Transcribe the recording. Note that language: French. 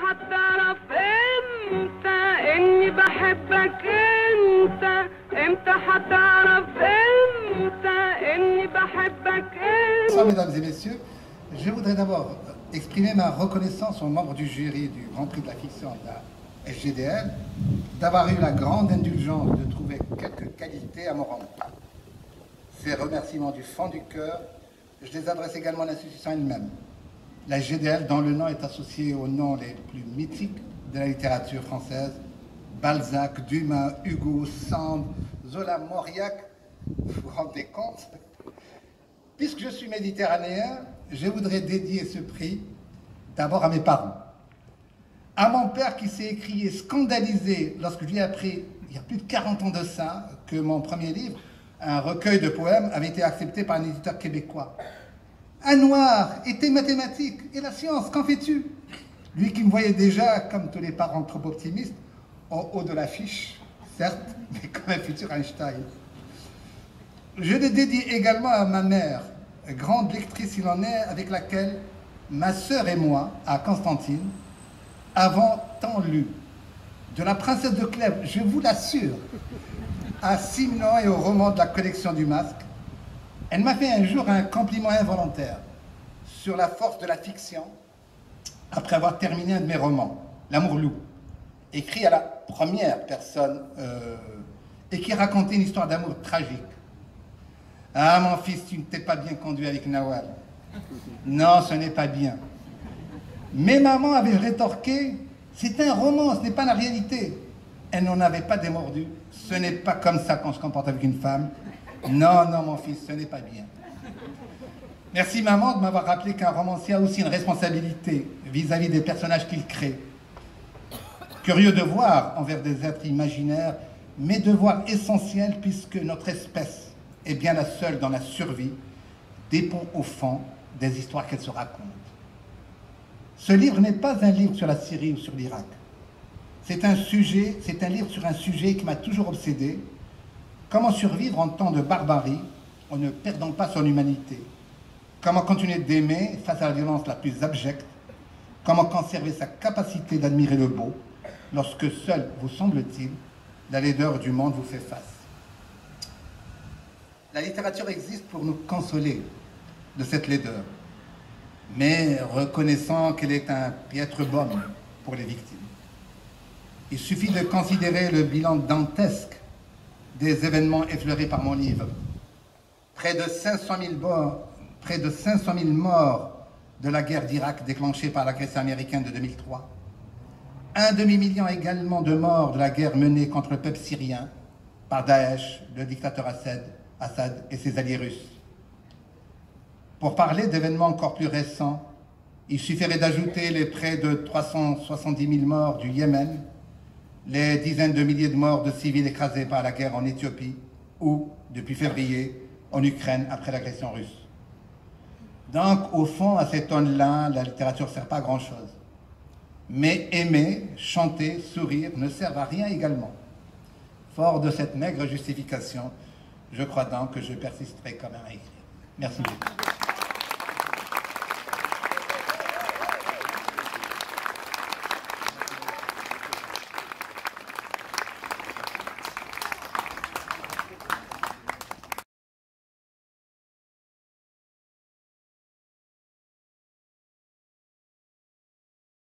هتعرف امتى اني بحبك انت امتى هتعرف امتى اني بحبك انت. Mesdames et messieurs, je voudrais d'abord exprimer ma reconnaissance aux membres du jury du Grand Prix de la fiction de la SGDL d'avoir eu la grande indulgence de trouver quelques qualités à mon roman. Ces remerciements du fond du cœur, je les adresse également à l'institution elle-même. La SGDL, dont le nom est associé aux noms les plus mythiques de la littérature française, Balzac, Dumas, Hugo, Sand, Zola, Mauriac, vous vous rendez compte? Puisque je suis méditerranéen, je voudrais dédier ce prix d'abord à mes parents. À mon père qui s'est écrié scandalisé lorsque je lui ai appris, il y a plus de 40 ans de ça, que mon premier livre, un recueil de poèmes, avait été accepté par un éditeur québécois. Un noir était mathématique et la science, qu'en fais-tu? Lui qui me voyait déjà, comme tous les parents trop optimistes, en haut de l'affiche, certes, mais comme un futur Einstein. Je le dédie également à ma mère, grande lectrice il en est, avec laquelle ma sœur et moi, à Constantine, avons tant lu. De la princesse de Clèves, je vous l'assure, à Simenon et au roman de la collection du Masque, elle m'a fait un jour un compliment involontaire sur la force de la fiction après avoir terminé un de mes romans, L'Amour loup, écrit à la première personne et qui racontait une histoire d'amour tragique. Ah, mon fils, tu ne t'es pas bien conduit avec Nawal. Non, ce n'est pas bien. Mais maman avait rétorqué, c'est un roman, ce n'est pas la réalité. Elle n'en avait pas démordu. Ce n'est pas comme ça qu'on se comporte avec une femme. Non, non, mon fils, ce n'est pas bien. Merci, maman, de m'avoir rappelé qu'un romancier a aussi une responsabilité vis-à-vis des personnages qu'il crée. Curieux de voir envers des êtres imaginaires, mais devoir essentiel puisque notre espèce est bien la seule dans la survie, dépend au fond des histoires qu'elle se raconte. Ce livre n'est pas un livre sur la Syrie ou sur l'Irak. C'est un livre sur un sujet qui m'a toujours obsédé. Comment survivre en temps de barbarie en ne perdant pas son humanité? Comment continuer d'aimer face à la violence la plus abjecte? Comment conserver sa capacité d'admirer le beau lorsque seul, vous semble-t-il, la laideur du monde vous fait face? La littérature existe pour nous consoler de cette laideur, mais reconnaissant qu'elle est un piètre baume pour les victimes. Il suffit de considérer le bilan dantesque des événements effleurés par mon livre. Près de 500 000 morts de la guerre d'Irak déclenchée par l'agression américaine de 2003. Un demi-million également de morts de la guerre menée contre le peuple syrien par Daesh, le dictateur Assad et ses alliés russes. Pour parler d'événements encore plus récents, il suffirait d'ajouter les près de 370 000 morts du Yémen, les dizaines de milliers de morts de civils écrasés par la guerre en Éthiopie ou, depuis février, en Ukraine après l'agression russe. Donc, au fond, à cet âne-là, la littérature ne sert pas à grand-chose. Mais aimer, chanter, sourire ne servent à rien également. Fort de cette maigre justification, je crois donc que je persisterai quand même à écrire. Merci beaucoup.